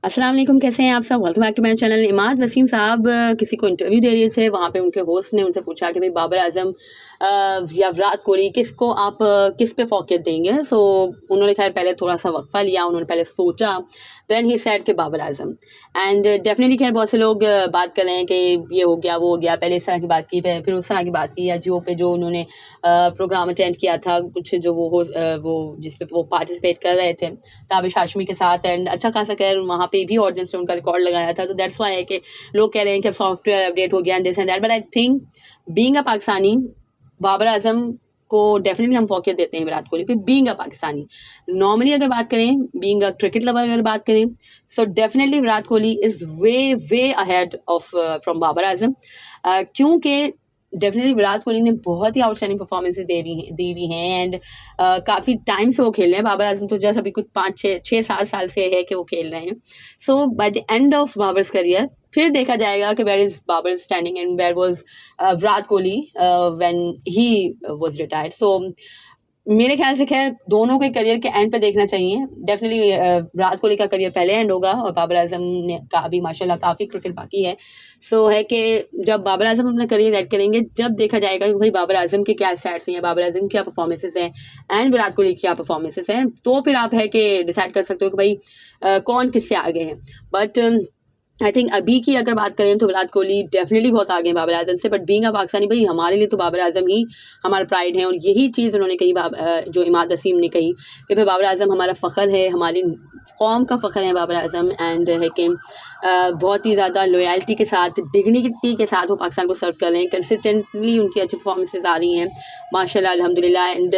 अस्सलाम वालेकुम, कैसे हैं आप सब। Welcome back to my channel. Imad Wasim साहब किसी को इंटरव्यू दे रहे थे, वहाँ पे उनके होस्ट ने उनसे पूछा कि भाई बाबर आजम या विराट कोहली किसको आप किस पे फोकस देंगे। सो उन्होंने खैर पहले थोड़ा सा वक्फा लिया, उन्होंने पहले सोचा, देन ही सेड कि बाबर आजम। एंड डेफिनेटली खैर बहुत से लोग बात कर रहे हैं कि ये हो गया वो हो गया, पहले इस तरह की बात की, फिर उस तरह की बात की, या जियो पे जो उन्होंने प्रोग्राम अटेंड किया था, कुछ जो वो जिस पे वो पार्टिसिपेट कर रहे थे ताबिश हाशमी के साथ, एंड अच्छा खासा खैर वहाँ पे भी ऑडियंस ने उनका रिकॉर्ड लगाया था। तो दैट्स वाई है कि लोग कह रहे हैं कि अब सॉफ्टवेयर अपडेट हो गया and this and that, but I think being a Pakistani, Babar Azam को डेफिनेटली हम फोकस देते हैं विराट कोहली पे। बीइंग अ पाकिस्तानी, नॉर्मली अगर बात करें, बीइंग अ क्रिकेट लवर अगर बात करें, so definitely Virat Kohli is way way ahead of from Babar Azam, क्योंकि डेफिनेटली विराट कोहली ने बहुत ही आउटस्टैंडिंग परफॉर्मेंसेज दी हुई हैं एंड काफ़ी टाइम से वो खेल रहे हैं। बाबर आजम तो जस्ट अभी कुछ 5-6-7 साल से है कि वो खेल रहे हैं। So by the end of Babar's career फिर देखा जाएगा कि where is Babar standing and where was Virat Kohli when he was retired. So मेरे ख्याल से खैर दोनों के करियर के एंड पे देखना चाहिए। डेफिनेटली विराट कोहली का करियर पहले एंड होगा और बाबर आजम ने का अभी माशाल्लाह काफ़ी क्रिकेट बाकी है। सो है कि जब बाबर आजम अपना करियर एड करेंगे, जब देखा जाएगा कि भाई बाबर आजम के क्या स्टैट्स हैं, बाबर आजम की क्या परफॉर्मेंसेज हैं एंड विराट कोहली की क्या परफॉर्मेंसेज हैं, तो फिर आप है कि डिसाइड कर सकते हो कि भाई कौन किससे आगे है। बट आई थिंक अभी की अगर बात करें तो विराट कोहली डेफिनेटली बहुत आगे हैं बाबर आजम से। बट बीइंग अ पाकिस्तानी, भाई हमारे लिए तो बाबर आजम ही हमारा प्राइड है, और यही चीज़ उन्होंने कही जो इमाद वसीम ने कही कि भाई बाबर आजम हमारा फ़ख्र है, हमारी कौम का फ़ख्र है बाबर आजम। एंड है कि बहुत ही ज़्यादा लॉयल्टी के साथ, डिग्निटी के साथ वो पाकिस्तान को सर्व कर रहे हैं। कंसिस्टेंटली उनकी अच्छी परफॉर्मेंसेज आ रही हैं माशाल्लाह अल्हम्दुलिल्लाह। एंड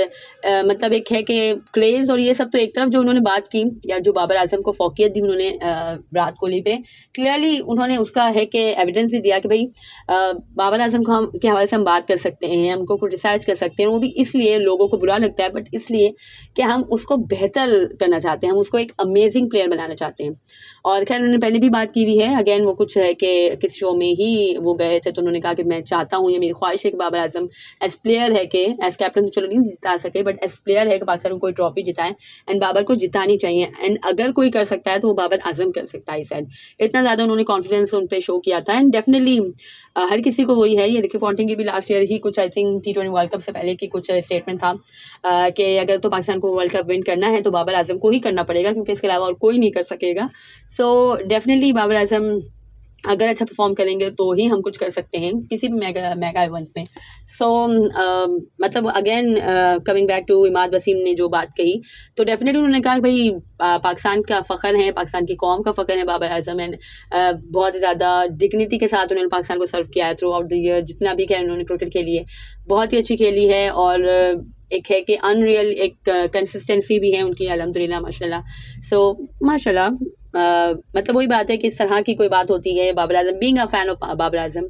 मतलब एक है कि क्रेज़ और ये सब तो एक तरफ जो उन्होंने बात की, या जो बाबर आजम को फ़ौक़ियत दी उन्होंने विराट कोहली पे, क्लियरली उन्होंने उसका है कि एविडेंस भी दिया कि भाई बाबर आजम को हम के हवाले से हम बात कर सकते हैं, हमको क्रिटिसाइज़ कर सकते हैं। वो भी इसलिए लोगों को बुरा लगता है, बट इसलिए कि हम उसको बेहतर करना चाहते हैं, हम उसको एक अमेजिंग प्लेयर बनाना चाहते हैं। और खैर उन्होंने पहले भी बात की हुई है, अगेन वो कुछ है कि किसी शो में ही वो गए थे तो उन्होंने कहा कि मैं चाहता हूँ, ये मेरी ख्वाहिश है कि बाबर आजम एज प्लेयर है कि एज कैप्टन तो चलो नहीं जिता सके, बट एज प्लेयर है कि पाकिस्तान को कोई ट्रॉफी जिताएं एंड बाबर को जितानी चाहिए। एंड अगर कोई कर सकता है तो वो बाबर आजम कर सकता है। इस साइड इतना ज़्यादा उन्होंने कॉन्फिडेंस उन पर शो किया था। एंड डेफिनेटली हर किसी को वही है, ये रिकी पॉन्टिंग की भी लास्ट ईयर ही कुछ I think T20 world cup से पहले की कुछ स्टेटमेंट था कि अगर तो पाकिस्तान को वर्ल्ड कप विन करना है तो बाबर आजम को ही करना पड़ेगा, क्योंकि इसके अलावा और कोई नहीं कर सकेगा। सो डेफिनेटली बाबर आजम अगर अच्छा परफॉर्म करेंगे तो ही हम कुछ कर सकते हैं किसी भी मेगा इवेंट में। सो मतलब again coming back to Imad Wasim ने जो बात कही, तो डेफिनेटली उन्होंने कहा कि भाई पाकिस्तान का फ़ख्र है, पाकिस्तान की कौम का फ़ख्र है बाबर आजम। एंड बहुत ज़्यादा डिग्निटी के साथ उन्होंने पाकिस्तान को सर्व किया है थ्रू आउट द ईयर, जितना भी क्या उन्होंने क्रिकेट खेली है बहुत ही अच्छी खेली है। और एक है कि अनरियल एक कंसिस्टेंसी भी है उनकी अल्हम्दुलिल्लाह माशाल्लाह। सो माशाल्लाह मतलब वही बात है कि इस तरह की कोई बात होती है, Babar Azam being a fan of Babar Azam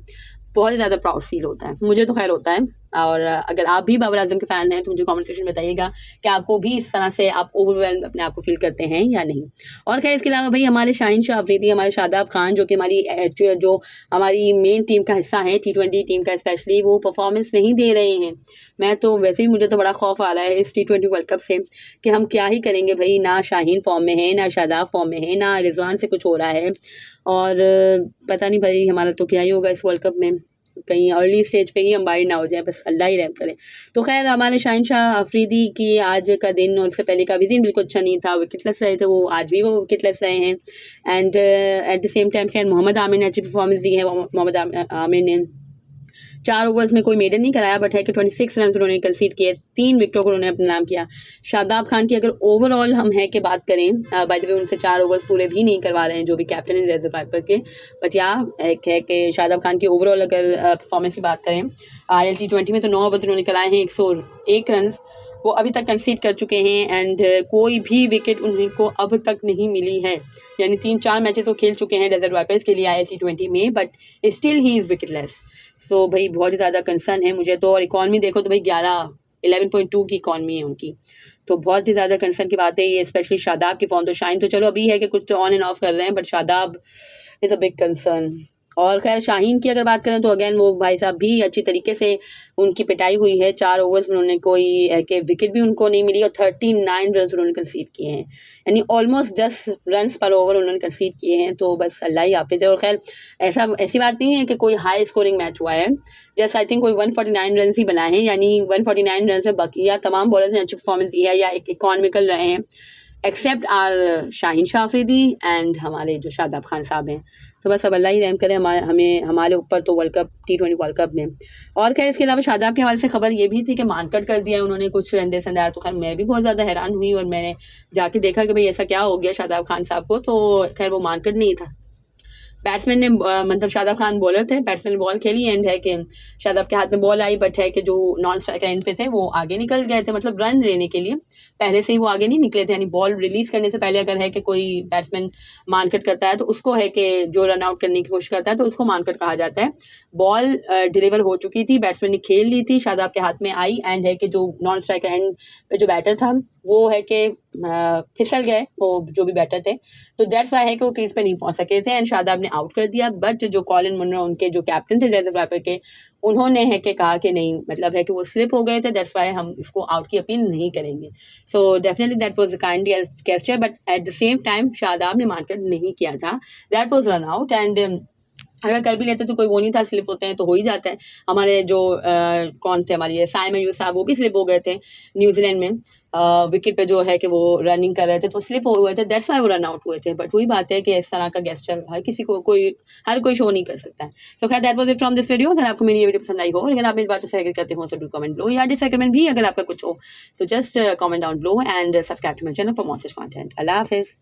बहुत ही ज़्यादा प्राउड फील होता है, मुझे तो खैर होता है। और अगर आप भी बाबर आजम के फ़ैन हैं तो मुझे कमेंट सेक्शन में बताइएगा कि आपको भी इस तरह से आप ओवरवेल्म अपने आप को फील करते हैं या नहीं। और खैर इसके अलावा भाई हमारे शाहीन शाह अफरीदी, हमारे शादाब खान, जो कि जो हमारी मेन टीम का हिस्सा है, T20 टीम का स्पेशली, वो परफॉर्मेंस नहीं दे रहे हैं। मैं तो वैसे ही मुझे तो बड़ा खौफ आ रहा है इस T20 वर्ल्ड कप से कि हम क्या ही करेंगे भाई। ना शाहीन फॉर्म में है, ना शादाब फॉर्म में है, ना रिजवान से कुछ हो रहा है, और पता नहीं भाई हमारा तो क्या ही होगा इस वर्ल्ड कप में, कहीं अर्ली स्टेज पे ही अंबारी ना हो जाए, बस अल्लाह ही रहम करे। तो खैर हमारे शाहीन शाह अफरीदी की आज का दिन और उससे पहले का भी दिन बिल्कुल अच्छा नहीं था, विकेटलेस रहे थे वो, आज भी वो विकेटलेस रहे हैं। And at the same time खैर मोहम्मद आमिर ने अच्छी परफॉर्मेंस दी है। मोहम्मद आमिर ने 4 ओवर्स में कोई मेडन नहीं कराया, बट है कि 26 रन उन्होंने कंसीड किए, 3 विकेटों को उन्होंने अपने नाम किया। शादाब खान की अगर ओवरऑल हम है कि बात करें, बाय द वे उनसे 4 ओवर्स पूरे भी नहीं करवा रहे हैं जो भी कैप्टन है रेजर पाइपर के, बट या एक है कि शादाब खान की ओवरऑल अगर परफॉर्मेंस की बात करें IL T20 में, तो 9 ओवर्स उन्होंने कराए हैं, 101 रन वो अभी तक कंसीड कर चुके हैं। एंड कोई भी विकेट उनको अब तक नहीं मिली है, यानी 3-4 मैचेस वो खेल चुके हैं डेजर्ट वाइपर्स के लिए IL T20 में, but still he is wicketless. So भाई बहुत ज़्यादा कंसर्न है मुझे तो। और इकॉनमी देखो तो भाई 11.2 की इकॉनमी है उनकी, तो बहुत ही ज़्यादा कंसर्न की बात है ये, स्पेशली शादाब की फॉर्म। तो शाहीन तो चलो अभी है कि कुछ तो ऑन एंड ऑफ कर रहे हैं, but Shadab is a big concern. और खैर शाहीन की अगर बात करें तो अगेन वो भाई साहब भी अच्छी तरीके से उनकी पिटाई हुई है। 4 ओवर्स में उन्होंने कोई के विकेट भी उनको नहीं मिली और 39 रन उन्होंने कंसीड किए हैं, यानी ऑलमोस्ट 10 रन पर ओवर उन्होंने कंसीड किए हैं। तो बस अल्लाह ही हाफिज़ है। और खैर ऐसी बात नहीं है कि कोई हाई स्कोरिंग मैच हुआ है, जस्ट आई थिंक कोई 149 रन ही बनाए हैं, यानी 149 रन में बकिया तमाम बॉलर्स ने अच्छी परफॉर्मेंस दी है या एक इकोनॉमिकल रहे हैं, एक्सेप्ट आर शाहीन शाह अफरीदी एंड हमारे जो शादाब खान साहब हैं। तो बस अब अल्लाह ही रहम करे हमारे ऊपर तो world cup T20 world cup में। और खैर इसके अलावा शादाब के हवाले से खबर ये भी थी कि मानकट कर दिया उन्होंने कुछ अंदर संदार। तो खैर मैं भी बहुत ज़्यादा हैरान हुई और मैंने जाके देखा कि भाई ऐसा क्या हो गया शादाब खान साहब को। तो खैर वो मानकट नहीं था, बैट्समैन ने मतलब शादाब खान बॉलर थे, बैट्समैन ने बॉल खेली एंड है कि शादाब के हाथ में बॉल आई, बट है कि जो नॉन स्ट्राइकर एंड पे थे वो आगे निकल गए थे, मतलब रन लेने के लिए पहले से ही वो आगे नहीं निकले थे, यानी बॉल रिलीज करने से पहले अगर है कि कोई बैट्समैन मानकट करता है तो उसको है कि जो रन आउट करने की कोशिश करता है तो उसको मानकट कहा जाता है। बॉल डिलीवर हो चुकी थी, बैट्समैन ने खेल ली थी, शादाब के हाथ में आई एंड है कि जो नॉन स्ट्राइकर एंड पे जो बैटर था वो है कि फिसल गए वो जो भी बैटर थे, तो दैट्स वाई है कि वो क्रीज पे नहीं पहुंच सके थे एंड शादाब ने आउट कर दिया। बट जो कॉलिन मुनरो उनके जो कैप्टन थे डेजर्ट रैपर के, उन्होंने है कि कहा कि नहीं, मतलब है कि वो स्लिप हो गए थे, दैट्स वाई हम इसको आउट की अपील नहीं करेंगे। So definitely that was a kind gesture, but at the same time Shadab ने मानकर नहीं किया था, that was run out and अगर कर भी लेते तो कोई वो नहीं था, स्लिप होते हैं तो हो ही जाता है। हमारे जो कौन थे हमारे साइमन यूसुफ साहब, वो भी स्लिप हो गए थे न्यूजीलैंड में, विकेट पे जो है कि वो रनिंग कर रहे थे तो स्लिप हो गए थे, दैट्स वाई वो रन आउट हुए थे। बट वही बात है कि इस तरह का गेस्चर हर कोई शो नहीं कर सकता है। सो खैर that was it from this video. अगर आपको मेरी ये वीडियो पसंद आई हो और अगर आप मेरी बातों से एग्री करते हो तो डू कमेंट लो या डिसएग्रीमेंट भी अगर आपका कुछ हो, so just comment down below and subscribe to my channel for more such content. अल्लाह हाफिज़।